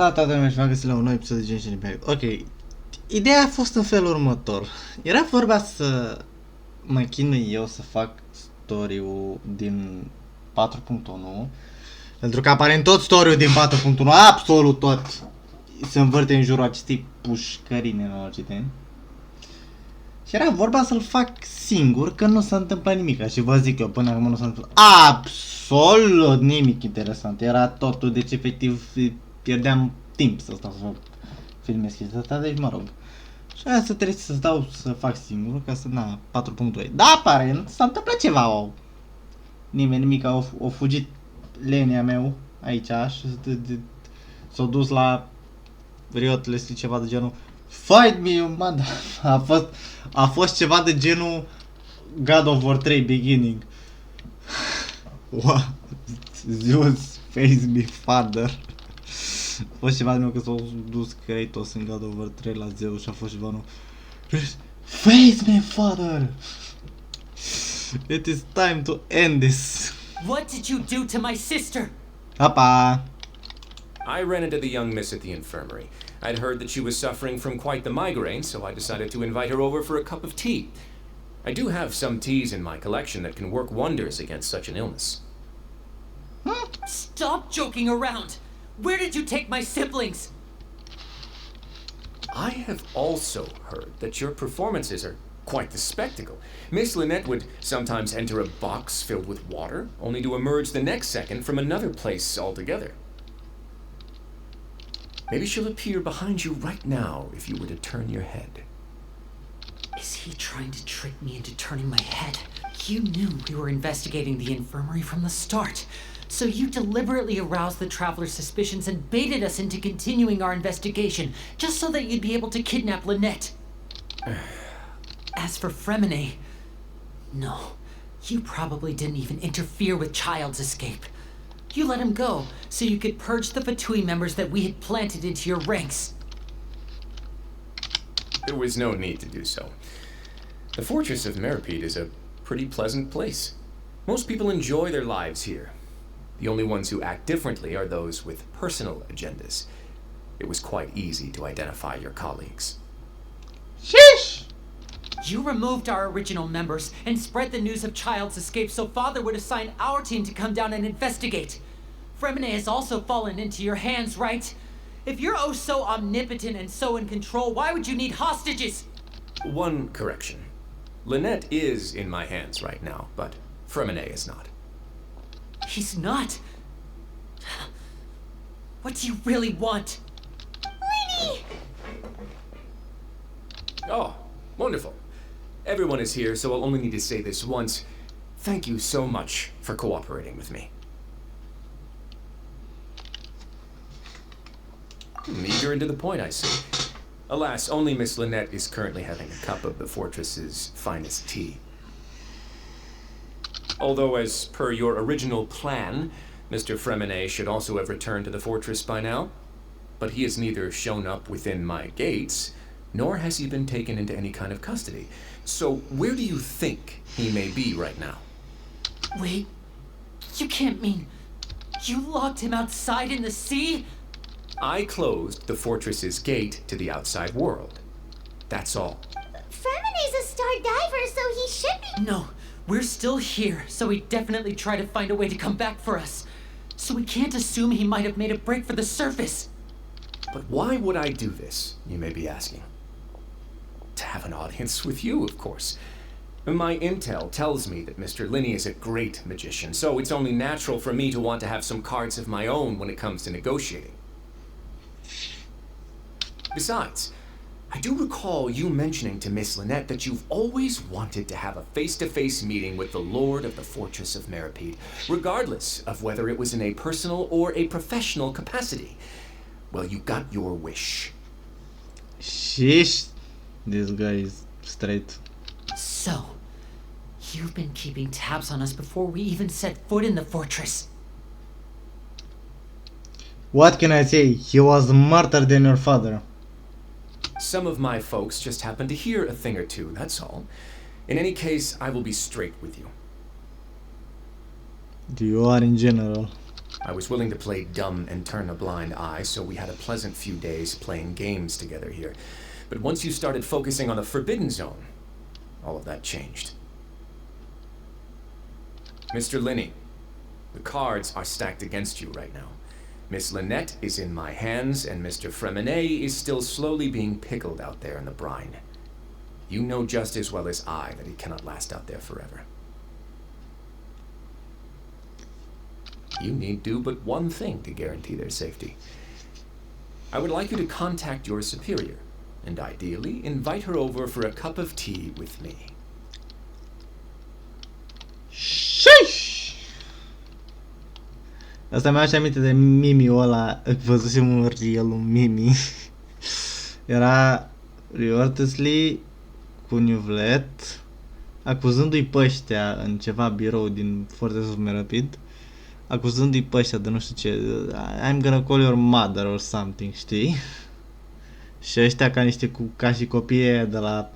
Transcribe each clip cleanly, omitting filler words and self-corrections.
Salut, toată lumea și v-am găsit la un nou episod de Genshin Impact. Ok, ideea a fost în felul următor. Era vorba să mă chinui eu să fac story-ul din 4.1, pentru că aparent tot story-ul din 4.1, absolut tot, se învârte în jurul acestei pușcării nenorocite. Și era vorba să-l fac singur, că nu se întâmplă nimic. Și vă zic eu, până acum nu se întâmplă absolut nimic interesant. Era totul, deci efectiv pierdeam timp să stau să filmez chestia asta, deci mă rog. Și aia să trebuie să stau să fac singur, ca să, na, 4.2. Da, aparent, s-a întâmplat ceva, au. Nimeni nimic, au fugit lenea meu aici și s-au dus la Riot, le scrie ceva de genul Fight me, you mother... A fost ceva de genul God of War 3 Beginning. What? Zeus, face me, father. A fost ceva de genul că s-au dus Kratos în God of War 3 la Zeus și a fost ceva nu. Face me, father! It is time to end this. What did you do to my sister? Papa. I ran into the young miss at the infirmary. I'd heard that she was suffering from quite the migraine, so I decided to invite her over for a cup of tea. I do have some teas in my collection that can work wonders against such an illness. Stop joking around! Where did you take my siblings? I have also heard that your performances are quite the spectacle. Miss Lynette would sometimes enter a box filled with water, only to emerge the next second from another place altogether. Maybe she'll appear behind you right now if you were to turn your head. Is he trying to trick me into turning my head? You knew we were investigating the infirmary from the start, so you deliberately aroused the traveler's suspicions and baited us into continuing our investigation, just so that you'd be able to kidnap Lynette. As for Fremine, no, you probably didn't even interfere with Child's escape. You let him go, so you could purge the Fatui members that we had planted into your ranks. There was no need to do so. The fortress of Meripede is a pretty pleasant place. Most people enjoy their lives here. The only ones who act differently are those with personal agendas. It was quite easy to identify your colleagues. Sheesh! You removed our original members and spread the news of Child's escape so Father would assign our team to come down and investigate. Fremine has also fallen into your hands, right? If you're oh so omnipotent and so in control, why would you need hostages? One correction. Lynette is in my hands right now, but Fremine is not. He's not? What do you really want? Winnie! Oh, wonderful. Everyone is here, so I'll only need to say this once. Thank you so much for cooperating with me. Eager and to the point, I see. Alas, only Miss Lynette is currently having a cup of the fortress's finest tea. Although, as per your original plan, Mr. Fremine should also have returned to the fortress by now. But he has neither shown up within my gates, nor has he been taken into any kind of custody. So, where do you think he may be right now? Wait, you can't mean you locked him outside in the sea? I closed the fortress's gate to the outside world. That's all. Fremine's a star diver, so he should be. No, we're still here, so he'd definitely try to find a way to come back for us. So we can't assume he might have made a break for the surface. But why would I do this, you may be asking? To have an audience with you, of course. My intel tells me that Mr. Linney is a great magician, so it's only natural for me to want to have some cards of my own when it comes to negotiating. Besides, I do recall you mentioning to Miss Lynette that you've always wanted to have a face-to-face meeting with the Lord of the Fortress of Meripede, regardless of whether it was in a personal or a professional capacity. Well, you got your wish. Sheesh. This guy is straight. So, you've been keeping tabs on us before we even set foot in the fortress. What can I say? He was smarter than your father. Some of my folks just happened to hear a thing or two, that's all. In any case, I will be straight with you. You are in general. I was willing to play dumb and turn a blind eye, so we had a pleasant few days playing games together here. But once you started focusing on the Forbidden Zone, all of that changed. Mr. Linney, the cards are stacked against you right now. Miss Lynette is in my hands, and Mr. Fremenet is still slowly being pickled out there in the brine. You know just as well as I that he cannot last out there forever. You need do but one thing to guarantee their safety. I would like you to contact your superior, and ideally invite her over for a cup of tea with me. Sheesh! Asta mi-a aminte de Mimi-ul ăla, văzusem un reel, un Mimi. Era Riortesli cu Newvlet acuzându-i pe ăștia în ceva birou din Fortress of Merapid, acuzându-i pe ăștia de nu știu ce, I'm gonna call your mother or something, știi? Și ăștia ca și copiii de la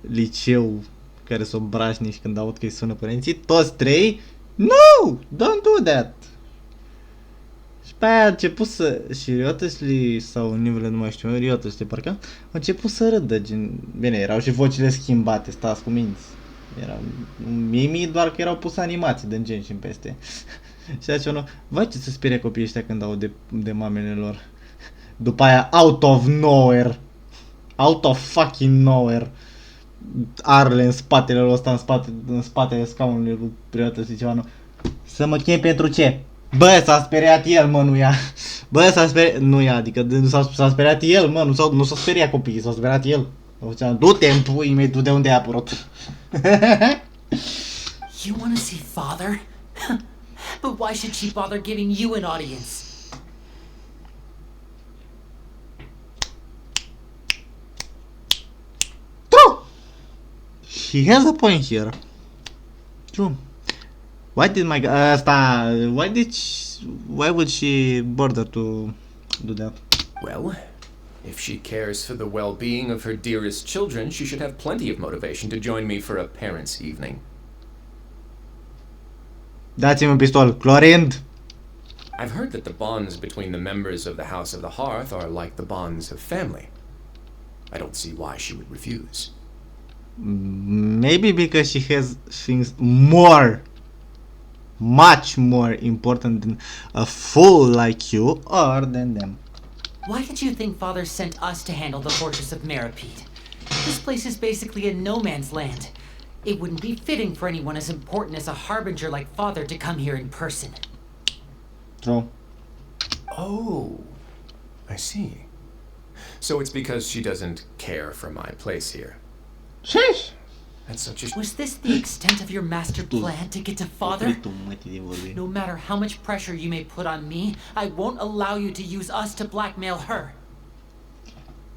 liceu care s-o brașnici când aud că îi sună părinții, toți trei, no, don't do that. Și pe aia a început să, și Riotesli sau Nivele, nu mai știu, Riotesli parcă, a început să râdă, gen, bine, erau și vocile schimbate, stați cu minți. Erau Mimi, doar că erau puse animații de Genshin peste. Și atunci unul, vai ce se sperie copiii ăștia când aud de mamele lor. După aia, out of fucking nowhere, Arle în spatele lor ăsta, în spatele scaunului lui Riotesli ceva, nu. Să mă chem pentru ce? Bă, s-a speriat el, mă, nu ea. Bă, s-a speriat, nu ea, adică s-a speriat el, mă, nu s-a speriat copiii, s-a speriat el. Du-te în puii mei, tu de unde ai apărut? You want to see Father? But why should she bother giving you an audience? True! He has a point here. True. Why would she bother to do that? Well, if she cares for the well-being of her dearest children, she should have plenty of motivation to join me for a parents' evening. Dați-mi un pistol, Clorind! I've heard that the bonds between the members of the House of the Hearth are like the bonds of family. I don't see why she would refuse. Maybe because she has things much more important than a fool like you or than them. Why did you think Father sent us to handle the Fortress of Merapede? This place is basically a no man's land. It wouldn't be fitting for anyone as important as a harbinger like Father to come here in person. True. Oh, I see. So it's because she doesn't care for my place here. Sheesh! That's such a... Was this the extent of your master plan to get to Father? No matter how much pressure you may put on me, I won't allow you to use us to blackmail her.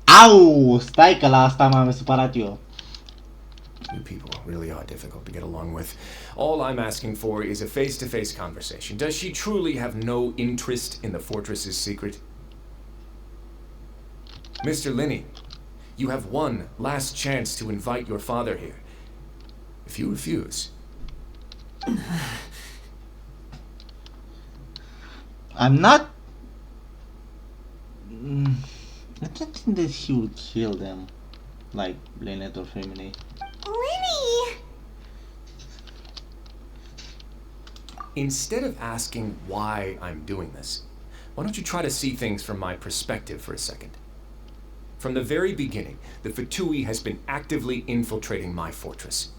Au! Stai că la asta m-am supărat eu. You people really are difficult to get along with. All I'm asking for is a face-to-face conversation. Does she truly have no interest in the fortress's secret? Mr. Linney, you have one last chance to invite your father here. If you refuse... I'm not... I don't think that he would kill them. Like Lynette or Femini. Linny! Instead of asking why I'm doing this, why don't you try to see things from my perspective for a second? From the very beginning, the Fatui has been actively infiltrating my fortress.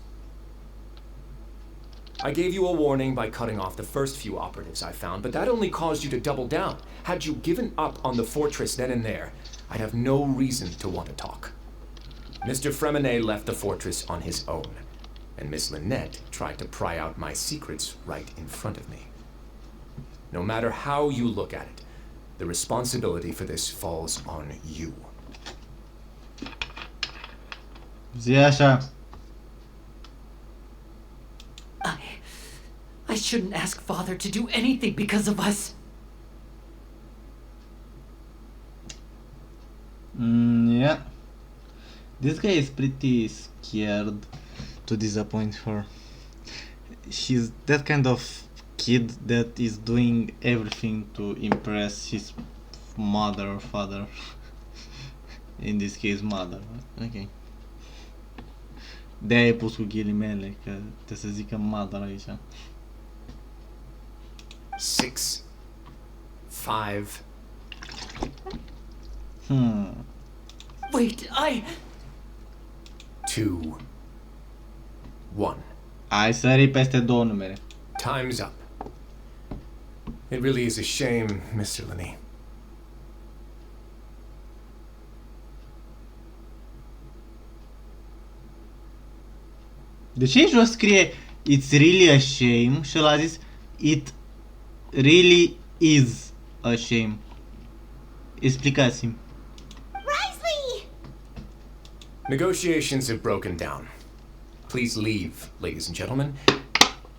I gave you a warning by cutting off the first few operatives I found, but that only caused you to double down. Had you given up on the fortress then and there, I'd have no reason to want to talk. Mr. Fremenet left the fortress on his own, and Miss Lynette tried to pry out my secrets right in front of me. No matter how you look at it, the responsibility for this falls on you. Zi așa. I shouldn't ask Father to do anything because of us. Yeah. This guy is pretty scared to disappoint her. She's that kind of kid that is doing everything to impress his mother or father. In this case, mother. Ok. De-aia ai pus cu ghilimele, că trebuie să zică mother aici. 6, 5. Wait, I. 2, 1. Ai sări peste două numere. Time's up. It really is a shame, Mr. Linney. De ce în jos scrie It's really a shame și ăla a zis It really is a shame? Explicați-mi. Risley! Negotiations have broken down. Please leave, ladies and gentlemen.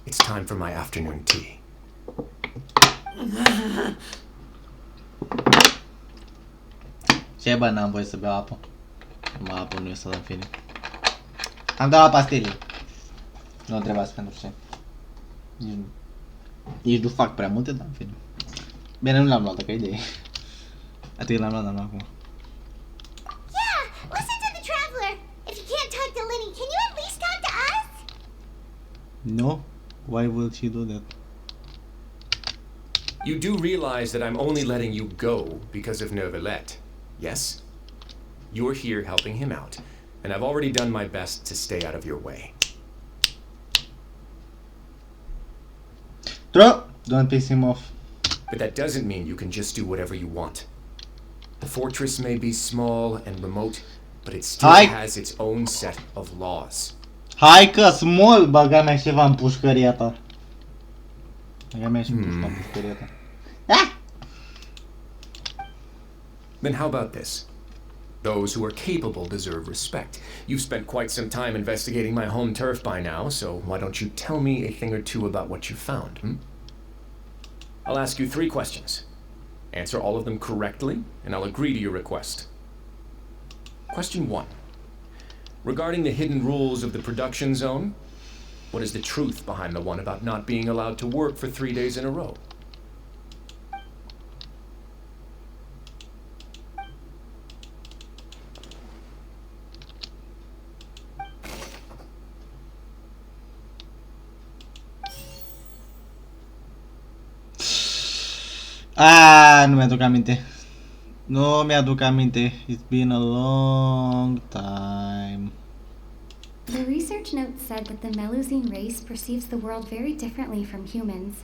It's time for my afternoon tea. Ce bă, n-am voie să beau apă. Numai apă nu e să dăm fine. Am dat la pastile. Nu întrebați pentru ce. Nici nu fac prea multe, dar în fine. Bine, nu l-am luat, dacă idee. Atât l-am luat, acum. Yeah, listen to the traveler. If you can't talk to Lenny, can you at least talk to us? No? Why will she do that? You do realize that I'm only letting you go because of Neuvillette, yes? You're here helping him out, and I've already done my best to stay out of your way. Don't piss him off. But that doesn't mean you can just do whatever you want. The fortress may be small and remote, but it still has its own set of laws. Hai că small, băga mea ceva în pușcăria ta. Băga mea și în pușcăria ta. Ah! Then how about this? Those who are capable deserve respect. You've spent quite some time investigating my home turf by now, so why don't you tell me a thing or two about what you found, I'll ask you 3 questions. Answer all of them correctly, and I'll agree to your request. Question 1. Regarding the hidden rules of the production zone, what is the truth behind the one about not being allowed to work for 3 days in a row? Nu mi-aduc aminte. Nu mi-aduc aminte. It's been a long time. The research note said that the Melusine race perceives the world very differently from humans.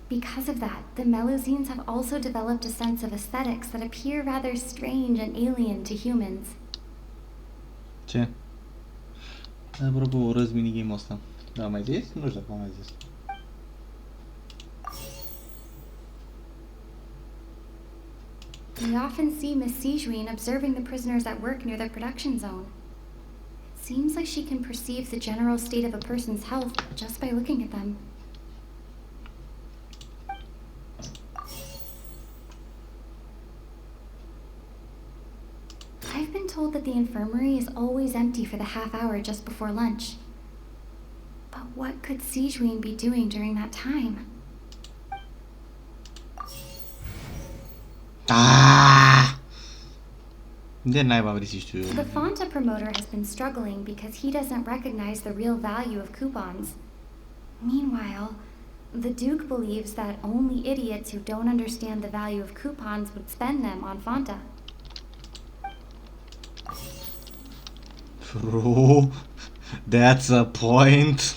Because of that, the Melusines have also developed a sense of aesthetics that appear rather strange and alien to humans. Ce? Apropo, urăsc minigame-ul ăsta. Da, mai zis? Nu știu dacă am mai zis. We often see Miss Sijuin observing the prisoners at work near the production zone. It seems like she can perceive the general state of a person's health just by looking at them. I've been told that the infirmary is always empty for the half hour just before lunch. But what could Sijuin be doing during that time? De naiba vrei să știu eu. The Fonta promoter has been struggling because he doesn't recognize the real value of coupons. Meanwhile, the Duke believes that only idiots who don't understand the value of coupons would spend them on Fonta. Bro, that's a point.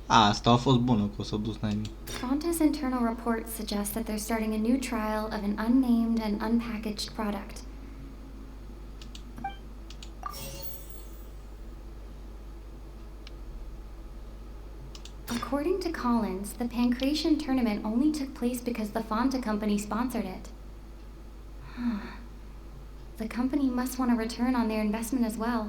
Asta a fost bună, că o să dus naibii. Fonta's internal reports suggest that they're starting a new trial of an unnamed and unpackaged product. According to Collins, the Pancratian tournament only took place because the Fonta company sponsored it. The company must want a return on their investment as well.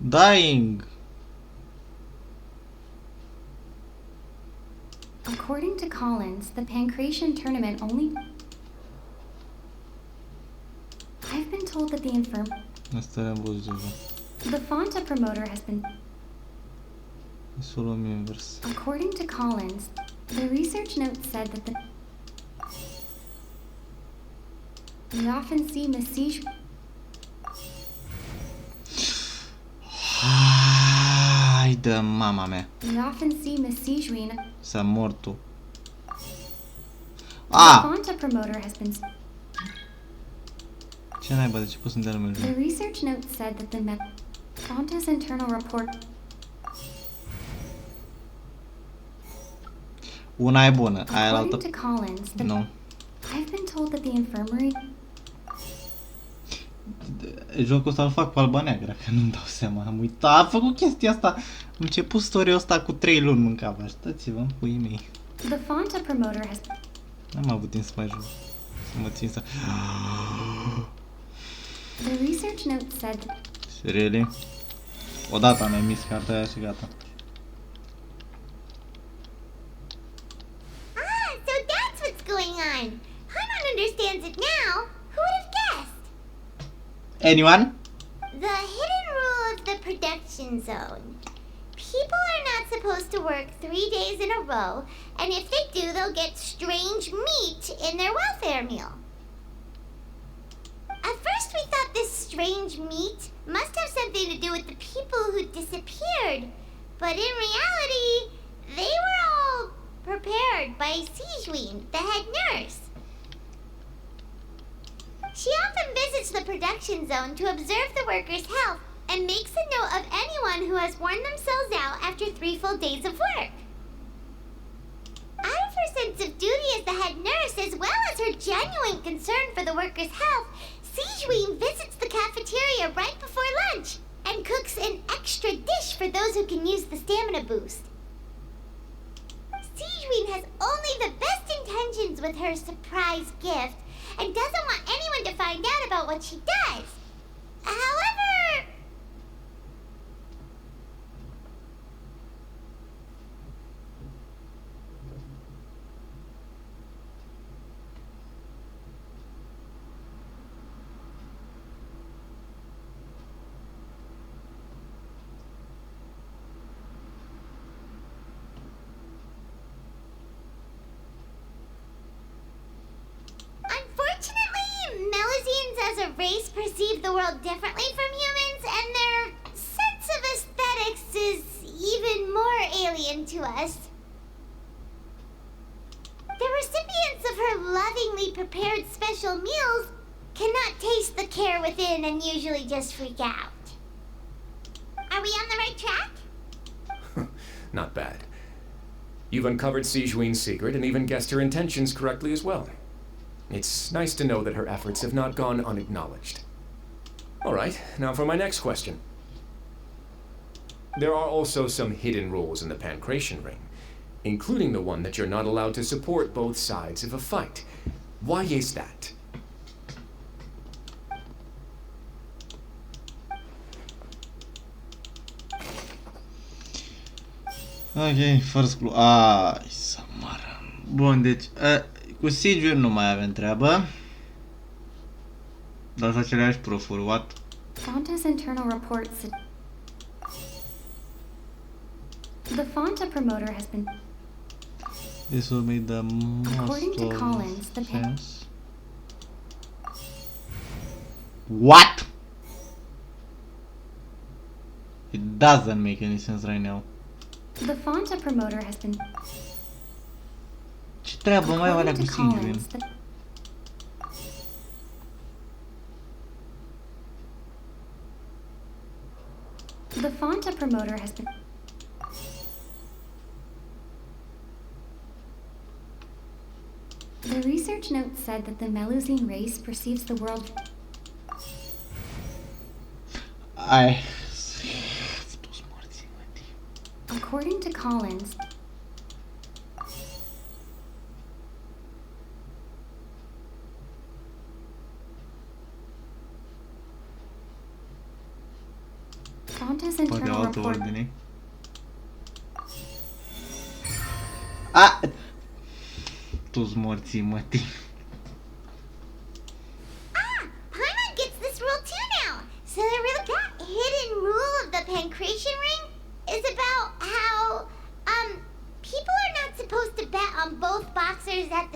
Dying. According to Collins, the Pancratian tournament only... I've been told that the Asta am văzut deja. The Fonta promoter has been... Să o luăm invers. According to Collins, the research note said that the... We often see Mesij... Hai de mama mea. We often see Mesijuin... S-a mort tu. The Ah! Fonta promoter has been... Ce naiba, de ce poți să-mi dea numele? The research note said that the Fonta's internal report... Una e bună, aia la altă... According to Collins, Nu. I've been told that the infirmary... Jocul ăsta îl fac pe alba neagră, că nu-mi dau seama. Am uitat, am făcut chestia asta. Am început story-ul ăsta cu 3 luni mâncava. Așteptați-vă, puii mei. The Fonta promoter has... N-am avut timp să mai joc. Să mă țin să... The research note said... Really? Odată am emis cartea aia și gata. Ah, so that's what's going on. Paimon understands it now. Who would have guessed? Anyone? The hidden rule of the production zone. People are not supposed to work 3 days in a row, and if they do, they'll get strange meat in their welfare meal. At first, we thought this strange meat must have something to do with the people who disappeared, but in reality, they were all prepared by Sijuin, the head nurse. She often visits the production zone to observe the workers' health and makes a note of anyone who has worn themselves out after 3 full days of work. Out of her sense of duty as the head nurse, as well as her genuine concern for the workers' health, Sijuin visits the cafeteria right before lunch and cooks an extra dish for those who can use the stamina boost. Sijuin has only the best intentions with her surprise gift and doesn't want anyone to find out about what she does. However... Unfortunately, Melusines as a race perceive the world differently from humans, and their sense of aesthetics is even more alien to us. The recipients of her lovingly prepared special meals cannot taste the care within and usually just freak out. Are we on the right track? Not bad. You've uncovered Sijuin's secret and even guessed her intentions correctly as well. It's nice to know that her efforts have not gone unacknowledged. All right, now for my next question. There are also some hidden rules in the Pancration Ring, including the one that you're not allowed to support both sides of a fight. Why is that? Ok, first clue. Ai, să moară. Bun, deci... cu Sijuin nu mai avem treabă. Dar sunt aceleași profuri, what? Fonta's internal reports... The Fonta promoter has been... This will make the According to most Collins, the of sense. What? It doesn't make any sense right now. The Fonta promoter has been... Ce treabă mai alea cu According to Sijuin? Collins, the Fonta promoter has been... The research note said that the Melusine race perceives the world... Ai... According to Collins, Fonta's Poate internal altă report... ordine. A! Tu-s morții, mătii. Ah, Paimon gets this rule too now. So there really that hidden rule Both boxers at the